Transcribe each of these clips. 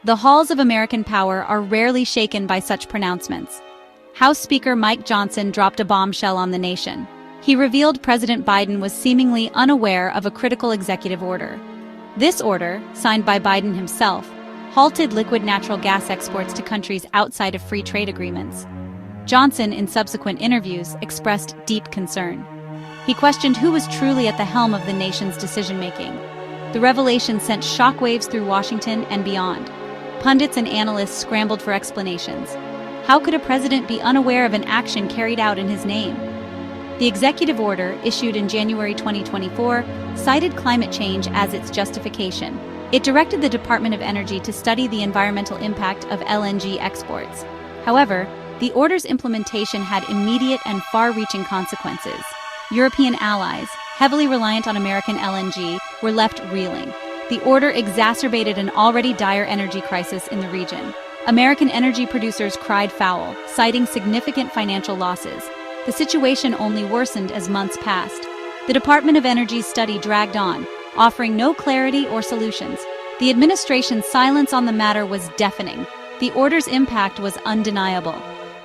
The halls of American power are rarely shaken by such pronouncements. House Speaker Mike Johnson dropped a bombshell on the nation. He revealed President Biden was seemingly unaware of a critical executive order. This order, signed by Biden himself, halted liquid natural gas exports to countries outside of free trade agreements. Johnson, in subsequent interviews, expressed deep concern. He questioned who was truly at the helm of the nation's decision-making. The revelation sent shockwaves through Washington and beyond. Pundits and analysts scrambled for explanations. How could a president be unaware of an action carried out in his name? The executive order, issued in January 2024, cited climate change as its justification. It directed the Department of Energy to study the environmental impact of LNG exports. However, the order's implementation had immediate and far-reaching consequences. European allies, heavily reliant on American LNG, were left reeling. The order exacerbated an already dire energy crisis in the region. American energy producers cried foul, citing significant financial losses. The situation only worsened as months passed. The Department of Energy's study dragged on, offering no clarity or solutions. The administration's silence on the matter was deafening. The order's impact was undeniable.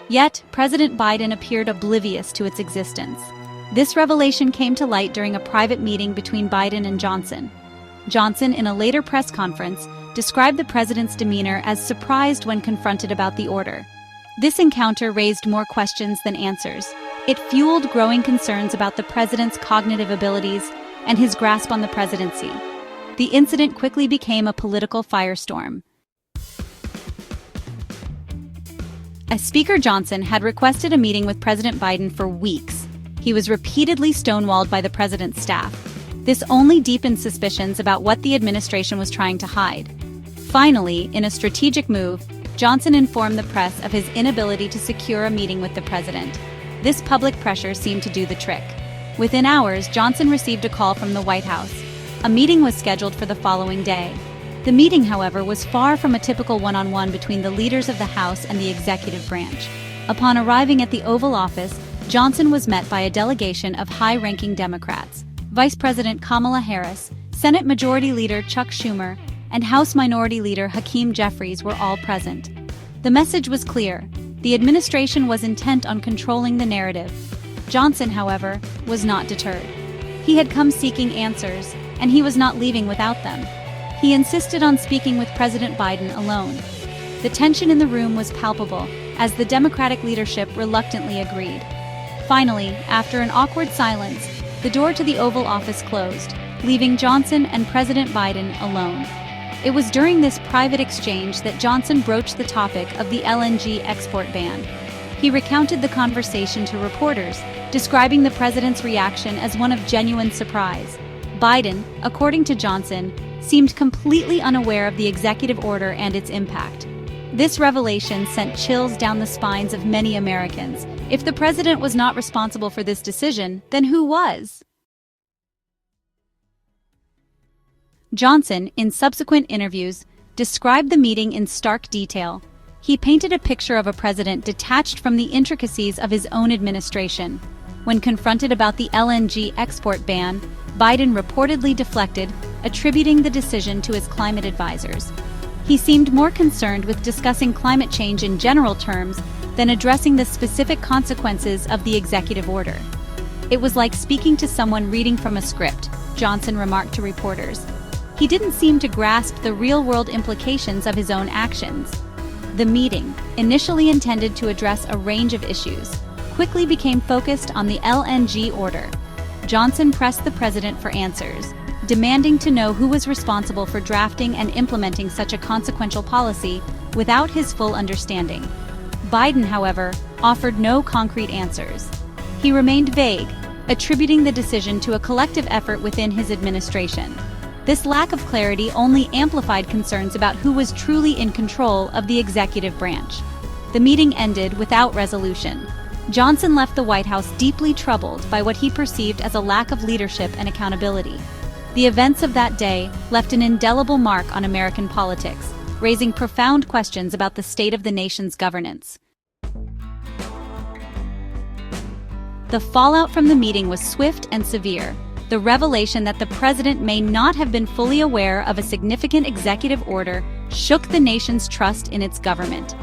Yet, President Biden appeared oblivious to its existence. This revelation came to light during a private meeting between Biden and Johnson. Johnson, in a later press conference, described the president's demeanor as surprised when confronted about the order. This encounter raised more questions than answers. It fueled growing concerns about the president's cognitive abilities and his grasp on the presidency. The incident quickly became a political firestorm. As Speaker Johnson had requested a meeting with President Biden for weeks, he was repeatedly stonewalled by the president's staff. This only deepened suspicions about what the administration was trying to hide. Finally, in a strategic move, Johnson informed the press of his inability to secure a meeting with the president. This public pressure seemed to do the trick. Within hours, Johnson received a call from the White House. A meeting was scheduled for the following day. The meeting, however, was far from a typical one-on-one between the leaders of the House and the executive branch. Upon arriving at the Oval Office, Johnson was met by a delegation of high-ranking Democrats. Vice President Kamala Harris, Senate Majority Leader Chuck Schumer, and House Minority Leader Hakeem Jeffries were all present. The message was clear. The administration was intent on controlling the narrative. Johnson, however, was not deterred. He had come seeking answers, and he was not leaving without them. He insisted on speaking with President Biden alone. The tension in the room was palpable, as the Democratic leadership reluctantly agreed. Finally, after an awkward silence, the door to the Oval Office closed, leaving Johnson and President Biden alone. It was during this private exchange that Johnson broached the topic of the LNG export ban. He recounted the conversation to reporters, describing the president's reaction as one of genuine surprise. Biden, according to Johnson, seemed completely unaware of the executive order and its impact. This revelation sent chills down the spines of many Americans. If the president was not responsible for this decision, then who was? Johnson, in subsequent interviews, described the meeting in stark detail. He painted a picture of a president detached from the intricacies of his own administration. When confronted about the LNG export ban, Biden reportedly deflected, attributing the decision to his climate advisors. He seemed more concerned with discussing climate change in general terms than addressing the specific consequences of the executive order. It was like speaking to someone reading from a script, Johnson remarked to reporters. He didn't seem to grasp the real-world implications of his own actions. The meeting, initially intended to address a range of issues, quickly became focused on the LNG order. Johnson pressed the president for answers, demanding to know who was responsible for drafting and implementing such a consequential policy without his full understanding. Biden, however, offered no concrete answers. He remained vague, attributing the decision to a collective effort within his administration. This lack of clarity only amplified concerns about who was truly in control of the executive branch. The meeting ended without resolution. Johnson left the White House deeply troubled by what he perceived as a lack of leadership and accountability. The events of that day left an indelible mark on American politics, raising profound questions about the state of the nation's governance. The fallout from the meeting was swift and severe. The revelation that the president may not have been fully aware of a significant executive order shook the nation's trust in its government.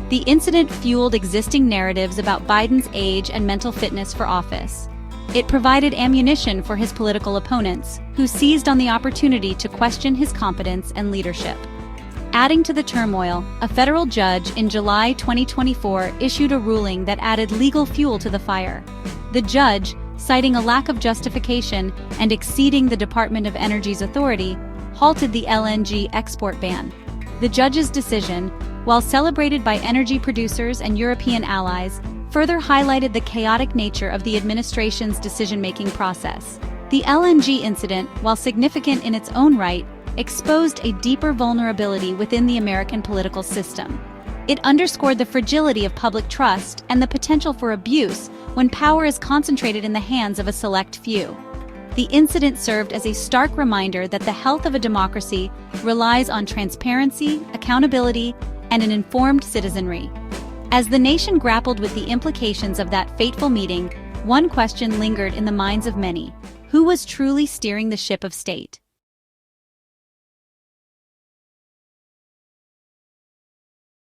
The incident fueled existing narratives about Biden's age and mental fitness for office. It provided ammunition for his political opponents, who seized on the opportunity to question his competence and leadership. Adding to the turmoil, a federal judge in July 2024 issued a ruling that added legal fuel to the fire. The judge, citing a lack of justification and exceeding the Department of Energy's authority, halted the LNG export ban. The judge's decision, while celebrated by energy producers and European allies, further highlighted the chaotic nature of the administration's decision-making process. The LNG incident, while significant in its own right, exposed a deeper vulnerability within the American political system. It underscored the fragility of public trust and the potential for abuse when power is concentrated in the hands of a select few. The incident served as a stark reminder that the health of a democracy relies on transparency, accountability, and an informed citizenry. As the nation grappled with the implications of that fateful meeting, one question lingered in the minds of many: who was truly steering the ship of state?